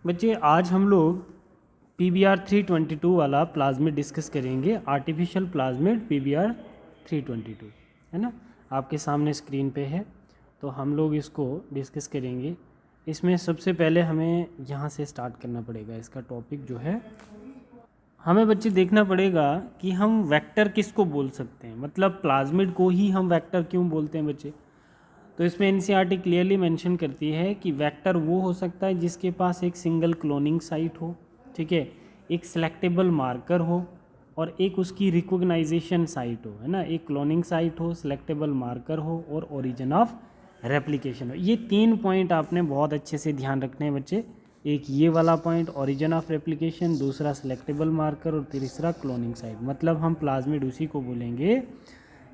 बच्चे आज हम लोग PBR 322 वाला प्लाज्मिड डिस्कस करेंगे। आर्टिफिशियल प्लाज्मिड PBR 322 है ना, आपके सामने स्क्रीन पे है, तो हम लोग इसको डिस्कस करेंगे। इसमें सबसे पहले हमें यहाँ से स्टार्ट करना पड़ेगा। इसका टॉपिक जो है, हमें बच्चे देखना पड़ेगा कि हम वेक्टर किसको बोल सकते हैं, मतलब प्लाज्मिड को ही हम वेक्टर क्यों बोलते हैं बच्चे। तो इसमें एनसीईआरटी क्लियरली मेंशन करती है कि वेक्टर वो हो सकता है जिसके पास एक सिंगल क्लोनिंग साइट हो, ठीक है, एक सिलेक्टेबल मार्कर हो और एक उसकी रिकॉग्नाइजेशन साइट हो, है ना। एक क्लोनिंग साइट हो, सिलेक्टेबल मार्कर हो और ओरिजिन ऑफ रेप्लिकेशन हो। ये 3 पॉइंट आपने बहुत अच्छे से ध्यान रखने हैं बच्चे। एक ये वाला पॉइंट ओरिजिन ऑफ रेप्लिकेशन, दूसरा सिलेक्टेबल मार्कर और तीसरा क्लोनिंग साइट। मतलब हम प्लाज्मिड उसी को बोलेंगे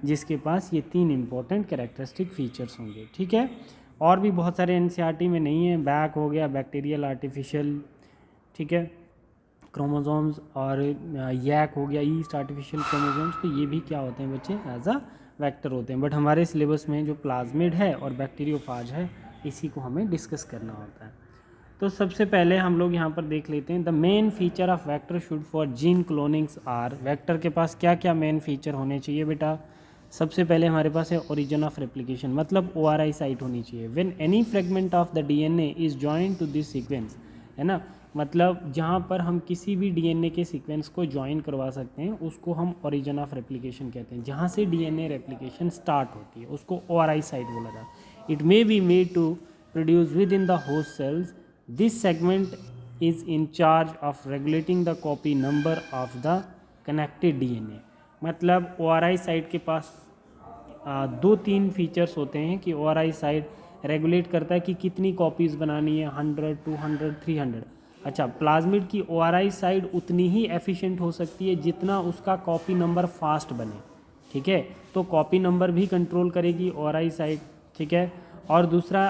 जिसके पास ये 3 इंपॉर्टेंट कैरेक्टरिस्टिक फीचर्स होंगे, ठीक है। और भी बहुत सारे एनसीईआरटी में नहीं है, बैक हो गया, बैक्टीरियल आर्टिफिशियल, ठीक है, क्रोमोसोम्स, और यैक हो गया, ईस्ट आर्टिफिशियल क्रोमोसोम्स। तो ये भी क्या होते हैं बच्चे, एज अ वेक्टर होते हैं। बट हमारे सिलेबस में जो प्लाज्मिड है और बैक्टीरियोफाज है, इसी को हमें डिस्कस करना होता है। तो सबसे पहले हम लोग यहाँ पर देख लेते हैं, the main feature of vector should for gene clonings are. Vector के पास क्या क्या मेन फीचर होने चाहिए बेटा। सबसे पहले हमारे पास है ओरिजिन ऑफ रेप्लिकेशन, मतलब ORI साइट होनी चाहिए। When any fragment of the DNA is joined to this sequence, है ना, मतलब जहाँ पर हम किसी भी DNA के सीक्वेंस को ज्वाइन करवा सकते हैं उसको हम ओरिजिन ऑफ रेप्लिकेशन कहते हैं। जहाँ से DNA रेप्लिकेशन स्टार्ट होती है उसको ORI साइट बोला जाता है। It may be made to produce within the host cells. This segment is in charge of regulating the copy number of the connected DNA। मतलब ORI साइट के पास 2-3 features होते हैं कि ORI साइट रेगुलेट करता है कि कितनी कॉपीज़ बनानी है, 100, 200, 300। अच्छा, प्लाज्मिड की ORI साइट उतनी ही एफिशिएंट हो सकती है जितना उसका कॉपी नंबर फास्ट बने, ठीक है। तो कॉपी नंबर भी कंट्रोल करेगी ORI साइट, ठीक है। और दूसरा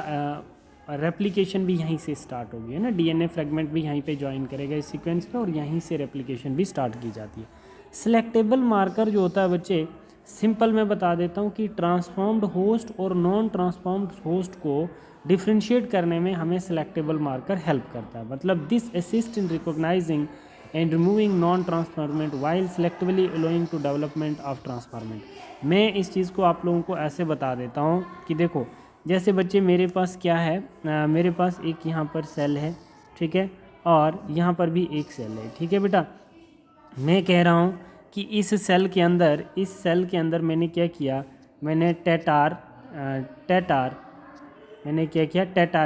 रेप्लिकेशन भी यहीं से स्टार्ट होगी, है ना, DNA फ्रेगमेंट भी यहीं पे ज्वाइन करेगा इस सीक्वेंस पे और यहीं से रेप्लिकेशन भी स्टार्ट की जाती है। सिलेक्टेबल मार्कर जो होता है बच्चे, सिंपल मैं बता देता हूँ कि ट्रांसफॉर्म्ड होस्ट और नॉन ट्रांसफॉर्म्ड होस्ट को डिफ्रेंशिएट करने में हमें सिलेक्टेबल मार्कर हेल्प करता है। मतलब this assist in recognizing and removing non transformant while selectively allowing to development of transformant. मैं इस चीज़ को आप लोगों को ऐसे बता देता हूँ कि देखो, जैसे बच्चे मेरे पास क्या है, मेरे पास एक यहाँ पर सेल है, ठीक है, और यहाँ पर भी एक सेल है, ठीक है बेटा। मैं कह रहा हूँ कि इस सेल के अंदर मैंने क्या किया, मैंने टेटार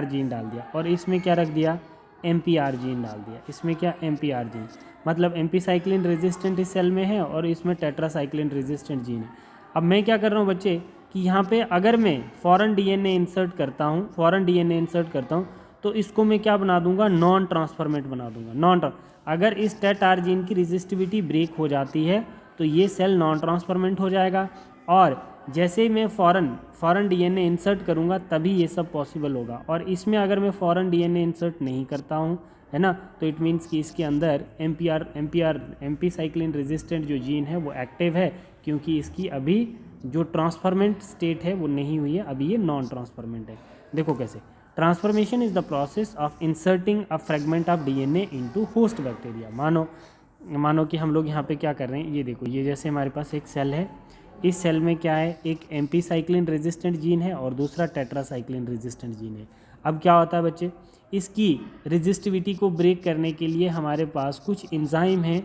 जीन डाल दिया और इसमें क्या रख दिया, MPR जीन डाल दिया। इसमें क्या, MPR जीन, मतलब एम्पीसाइक्लिन रेजिस्टेंट इस सेल में है और इसमें टेट्रासाइक्लिन रेजिस्टेंट जीन है। अब मैं क्या कर रहा हूँ बच्चे कि यहाँ पे अगर मैं फॉरेन DNA इंसर्ट करता हूँ तो इसको मैं क्या बना दूंगा, नॉन ट्रांसफॉर्मेट बना दूंगा। अगर इस टेटार जीन की रेजिस्टिविटी ब्रेक हो जाती है तो ये सेल नॉन ट्रांसफॉर्मेंट हो जाएगा, और जैसे ही मैं फॉरेन DNA इंसर्ट करूँगा तभी ये सब पॉसिबल होगा। और इसमें अगर मैं फॉरेन DNA इंसर्ट नहीं करता हूँ, है ना, तो इट मीन्स कि इसके अंदर एम्पीसाइक्लिन रेजिस्टेंट जो जीन है वो एक्टिव है, क्योंकि इसकी अभी जो ट्रांसफॉर्मेंट स्टेट है वो नहीं हुई है, अभी ये नॉन ट्रांसफॉर्मेंट है। देखो कैसे, transformation is the process of inserting a fragment of DNA into host bacteria. मानो कि हम लोग यहाँ पे क्या कर रहे हैं, ये देखो, ये जैसे हमारे पास एक सेल है, इस सेल में क्या है, एक एम्पीसाइक्लिन रेजिस्टेंट जीन है और दूसरा टेट्रासाइक्लिन रेजिस्टेंट जीन है। अब क्या होता है बच्चे, इसकी रेजिस्टिविटी को ब्रेक करने के लिए हमारे पास कुछ एंजाइम हैं,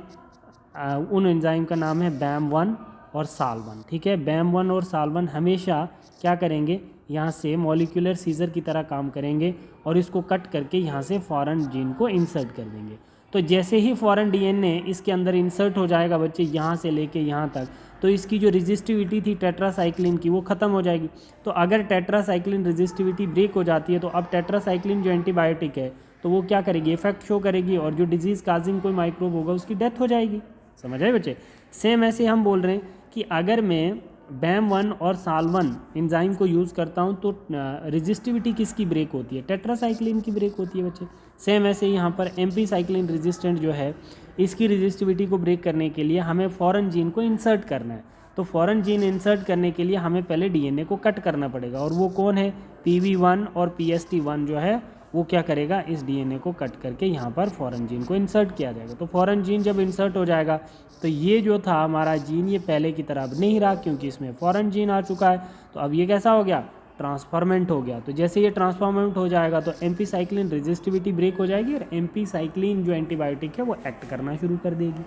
उन एंजाइम का नाम है BAM1 और SAL1, ठीक है। BAM1 और SAL1 हमेशा क्या करेंगे, यहाँ से मॉलिक्यूलर सीजर की तरह काम करेंगे और इसको कट करके यहाँ से फॉरेन जीन को इंसर्ट कर देंगे। तो जैसे ही फॉरेन DNA इसके अंदर इंसर्ट हो जाएगा बच्चे, यहाँ से लेके यहाँ तक, तो इसकी जो रेजिस्टिविटी थी टेट्रासाइक्लिन की वो ख़त्म हो जाएगी। तो अगर टेट्रासाइक्लिन रेजिस्टिविटी ब्रेक हो जाती है तो अब टेट्रासाइक्लिन जो एंटीबायोटिक है तो वो क्या करेगी, इफेक्ट शो करेगी और जो डिजीज़ काजिंग कोई माइक्रोब होगा उसकी डेथ हो जाएगी। समझ आए बच्चे। सेम ऐसे हम बोल रहे हैं कि अगर मैं BAM1 और SAL1 एंजाइम को यूज़ करता हूं तो रेजिस्टिविटी किसकी ब्रेक होती है, टेट्रासाइक्लिन की ब्रेक होती है बच्चे। सेम ऐसे यहाँ पर एम्पीसाइक्लिन रेजिस्टेंट जो है, इसकी रेजिस्टिविटी को ब्रेक करने के लिए हमें फॉरेन जीन को इंसर्ट करना है। तो फॉरेन जीन इंसर्ट करने के लिए हमें पहले DNA को कट करना पड़ेगा, और वो कौन है, PB1 और PST1 जो है वो क्या करेगा, इस डीएनए को कट करके यहाँ पर फॉरेन जीन को इंसर्ट किया जाएगा। तो फॉरेन जीन जब इंसर्ट हो जाएगा तो ये जो था हमारा जीन ये पहले की तरह अब नहीं रहा, क्योंकि इसमें फॉरेन जीन आ चुका है। तो अब ये कैसा हो गया, ट्रांसफॉर्मेंट हो गया। तो जैसे ये ट्रांसफॉर्मेंट हो जाएगा तो एम्पीसाइक्लिन रेजिस्टिविटी ब्रेक हो जाएगी और एम्पीसाइक्लिन जो एंटीबायोटिक है वो एक्ट करना शुरू कर देगी।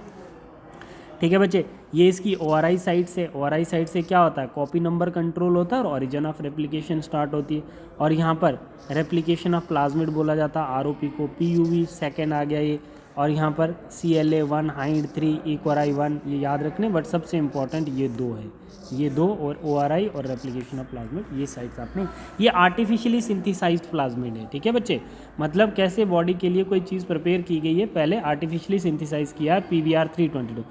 ठीक है बच्चे, ये इसकी ORI साइट से, ORI साइट से क्या होता है, कॉपी नंबर कंट्रोल होता है और ओरिजिन ऑफ रेप्लिकेशन स्टार्ट होती है। और यहाँ पर रेप्लिकेशन ऑफ प्लाज्मिड बोला जाता है, ROP को PUV सेकेंड आ गया ये। और यहाँ पर CLA1 हाइंड 3 इक्वराई 1 ये याद रखने, बट सबसे इंपॉर्टेंट ये दो है, ये दो और ORI और रेप्लिकेशन ऑफ प्लाज्मिड ये साइट्स आपने, ये आर्टिफिशियली सिंथेसाइज्ड प्लाज्मिड है। ठीक है बच्चे, मतलब कैसे बॉडी के लिए कोई चीज़ प्रिपेयर की गई है, पहले आर्टिफिशियली सिंथेसाइज किया है। PBR 322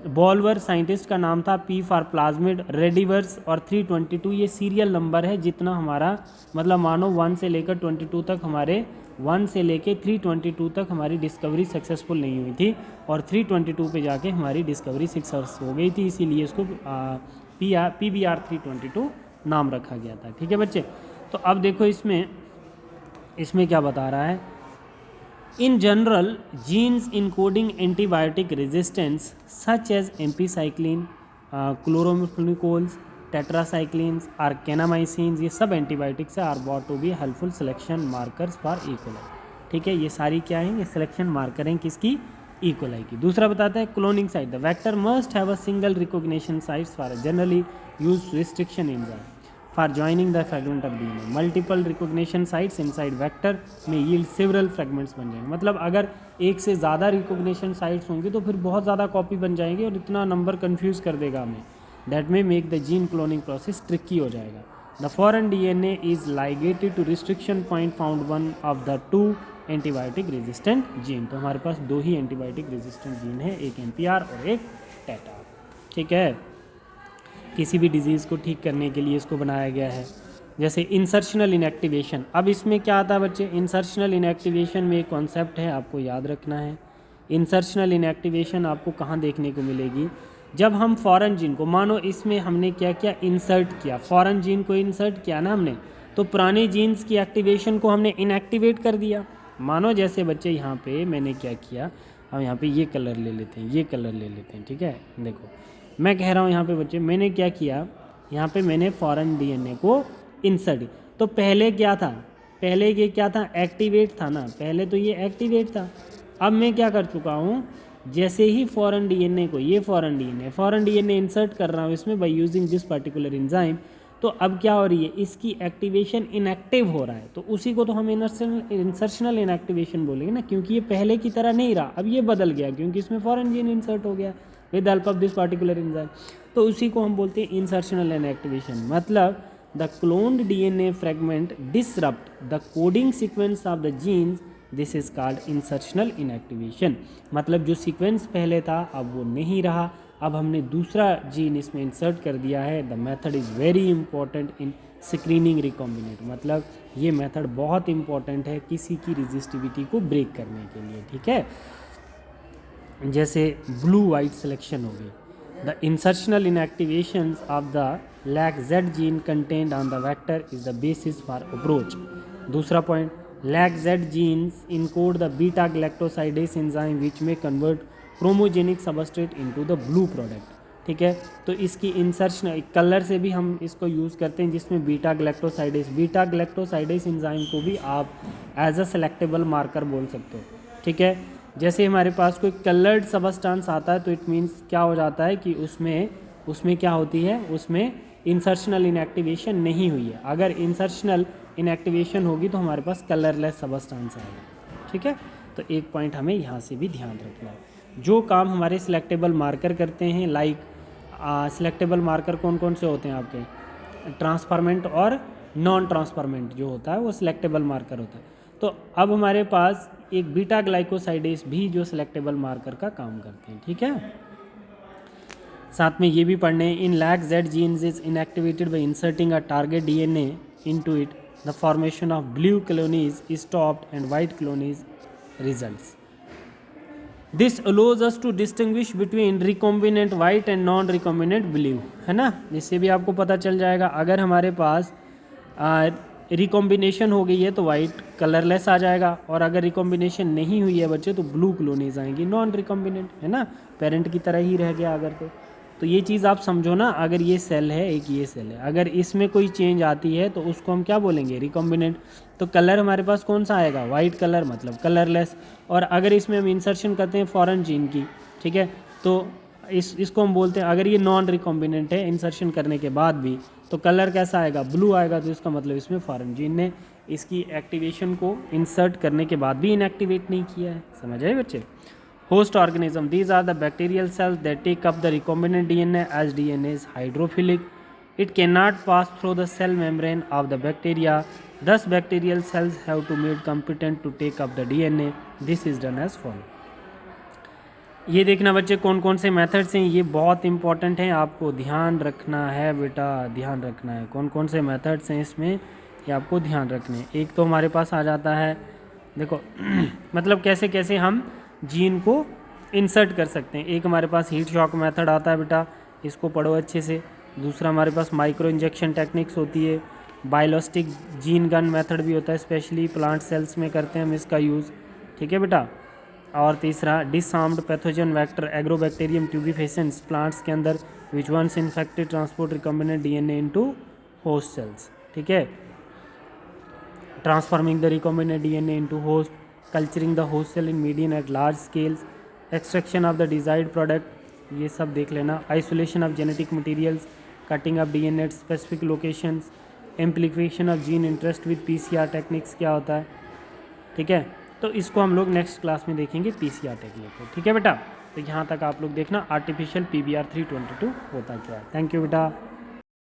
बॉलवर साइंटिस्ट का नाम था, P फॉर प्लाज्मिड, रेडिवर्स और 322 ये सीरियल नंबर है। जितना हमारा मतलब मानो 1 से लेकर 22 तक, हमारे 1 से लेकर 322 तक हमारी डिस्कवरी सक्सेसफुल नहीं हुई थी और 322 पे जाके हमारी डिस्कवरी सक्सेस हो गई थी, इसीलिए इसको PBR 322 नाम रखा गया था। ठीक है बच्चे, तो अब देखो इसमें क्या बता रहा है, In general, genes encoding antibiotic resistance such as ampicillin, chloromethylnicols, tetracyclines और kanamycins ये सब antibiotics are brought to be helpful selection markers for E. coli। ठीक है, ये सारी क्या हैं, ये सिलेक्शन मार्कर हैं किसकी, E. coli की। दूसरा बताता है cloning site, the vector must have a single recognition sites for generally used restriction enzyme for joining the fragment of DNA. Multiple recognition sites inside vector में yield several fragments बन जाएंगे। मतलब अगर एक से ज़्यादा recognition sites होंगी तो फिर बहुत ज़्यादा कॉपी बन जाएंगे और इतना नंबर कंफ्यूज कर देगा हमें। That may make the gene cloning process tricky हो जाएगा। The foreign DNA is ligated to restriction point found one of the two antibiotic resistant gene। तो हमारे पास दो ही antibiotic resistant gene है, एक MPR और एक TETA। ठीक है, किसी भी डिजीज़ को ठीक करने के लिए इसको बनाया गया है। जैसे इंसर्शनल इनएक्टिवेशन, अब इसमें क्या आता है बच्चे, इंसर्शनल इनएक्टिवेशन में एक कॉन्सेप्ट है आपको याद रखना है। इंसर्शनल इनएक्टिवेशन आपको कहाँ देखने को मिलेगी, जब हम फॉरेन जीन को, मानो इसमें हमने क्या किया, इंसर्ट किया, फॉरेन जीन को इंसर्ट किया ना हमने, तो पुराने जीन्स की एक्टिवेशन को हमने इनएक्टिवेट कर दिया। मानो जैसे बच्चे यहाँ पे मैंने क्या किया, हम यहाँ पे ये कलर ले लेते हैं, ये कलर ले लेते हैं। ठीक है, देखो मैं कह रहा हूँ यहाँ पे बच्चे, मैंने क्या किया, यहाँ पे मैंने फॉरेन डीएनए को इंसर्ट, तो पहले क्या था, पहले ये क्या था, एक्टिवेट था ना, पहले तो ये एक्टिवेट था। अब मैं क्या कर चुका हूँ, जैसे ही फॉरेन डीएनए को, ये फॉरेन डीएनए इंसर्ट कर रहा हूँ इसमें by using this particular enzyme, तो अब क्या हो रही है, इसकी एक्टिवेशन इनएक्टिव हो रहा है। तो उसी को तो हम इंसर्शनल इनएक्टिवेशन बोलेंगे ना, क्योंकि ये पहले की तरह नहीं रहा, अब ये बदल गया क्योंकि इसमें फॉरेन जीन इंसर्ट हो गया with help of this particular enzyme. तो उसी को हम बोलते हैं इंसर्शनल इनएक्टिवेशन। मतलब the cloned DNA fragment disrupt the coding sequence of the genes, this is called insertional inactivation. मतलब जो सीक्वेंस पहले था अब वो नहीं रहा, अब हमने दूसरा जीन इसमें इंसर्ट कर दिया है। The method is very important in screening recombinant, मतलब ये मेथड बहुत इंपॉर्टेंट है किसी की रेजिस्टिविटी को ब्रेक करने के लिए। ठीक है, जैसे ब्लू वाइट सिलेक्शन हो गई। The insertional inactivation of the LAC-Z gene content on the vector is the basis for approach. दूसरा point, LAC-Z genes encode the beta galactosidase enzyme which में convert chromogenic substrate into the blue product. ठीक है, तो इसकी insertion colour से भी हम इसको यूज़ करते हैं, जिसमें बीटा गैलेक्टोसाइडेस एंजाइम को भी आप एज अ सेलेक्टेबल मार्कर बोल सकते हो। ठीक है, जैसे हमारे पास कोई कलर्ड सबस्टांस आता है तो इट मीन्स क्या हो जाता है कि उसमें क्या होती है, उसमें इंसर्शनल इनएक्टिवेशन नहीं हुई है। अगर इंसर्शनल इनएक्टिवेशन होगी तो हमारे पास कलरलेस सबस्टांस आएगा। ठीक है, तो एक पॉइंट हमें यहाँ से भी ध्यान रखना है। जो काम हमारे सिलेक्टेबल मार्कर करते हैं, लाइक सिलेक्टेबल मार्कर कौन कौन से होते हैं आपके, ट्रांसफॉर्मेंट और नॉन ट्रांसफॉर्मेंट जो होता है वो सिलेक्टेबल मार्कर होता है। तो अब हमारे पास एक बीटा ग्लाइकोसाइडेस भी जो सिलेक्टेबल मार्कर का काम करते हैं। ठीक है, साथ में ये भी पढ़ने, in LAC-Z genes is inactivated by inserting a target DNA into it, the formation of blue colonies is stopped and white colonies results. This allows us to distinguish between recombinant white and non-recombinant blue, है ना, इससे भी आपको पता चल जाएगा। अगर हमारे पास रिकॉम्बिनेशन हो गई है तो वाइट कलरलेस आ जाएगा, और अगर रिकॉम्बिनेशन नहीं हुई है बच्चे तो ब्लू कॉलोनीज आएंगी, नॉन रिकॉम्बिनेंट, है ना, पेरेंट की तरह ही रह गया अगर तो ये चीज़ आप समझो ना। अगर ये सेल है, एक ये सेल है, अगर इसमें कोई चेंज आती है तो उसको हम क्या बोलेंगे, रिकॉम्बिनेंट। तो कलर हमारे पास कौन सा आएगा, वाइट कलर, मतलब कलरलेस। और अगर इसमें हम इंसर्शन करते हैं फॉरेन जीन की, ठीक है, तो इसको हम बोलते हैं, अगर ये नॉन रिकॉम्बिनेंट है इंसर्शन करने के बाद भी, तो कलर कैसा आएगा, ब्लू आएगा। तो इसका मतलब इसमें फॉरेन जीन ने इसकी एक्टिवेशन को इंसर्ट करने के बाद भी इनएक्टिवेट नहीं किया है। समझ आए बच्चे। Host organism, these are the bacterial cells that take up the recombinant DNA, as DNA is hydrophilic. It cannot pass through the cell membrane of the bacteria. Thus bacterial cells have to made competent to take up the DNA. This is done as follow. ये देखना बच्चे कौन कौन से methods हैं, ये बहुत important हैं, आपको ध्यान रखना है बेटा, ध्यान रखना है। कौन कौन से मेथड्स हैं इसमें, ये आपको ध्यान रखने हैं। एक तो हमारे पास आ जाता है, देखो मतलब कैसे कैसे हम जीन को इंसर्ट कर सकते हैं। एक हमारे पास हीट शॉक मेथड आता है बेटा, इसको पढ़ो अच्छे से। दूसरा हमारे पास माइक्रो इंजेक्शन टेक्निक्स होती है। बायोलॉजिक जीन गन मेथड भी होता है, स्पेशली प्लांट सेल्स में करते हैं हम इसका यूज़, ठीक है बेटा। और तीसरा disarmed pathogen vector agrobacterium tumefaciens plants के अंदर which once infected transport recombinant DNA into host cells, ठीक है। Transforming the recombinant DNA into host, culturing the host cell in medium at large scales, extraction of the desired product, ये सब देख लेना। Isolation of genetic materials, cutting of DNA at specific locations, amplification of gene interest with PCR techniques क्या होता है, ठीक है। तो इसको हम लोग नेक्स्ट क्लास में देखेंगे पीसीआर टेक्निक को, ठीक है बेटा। तो यहाँ तक आप लोग देखना आर्टिफिशियल PBR 322 होता क्या है। थैंक यू बेटा।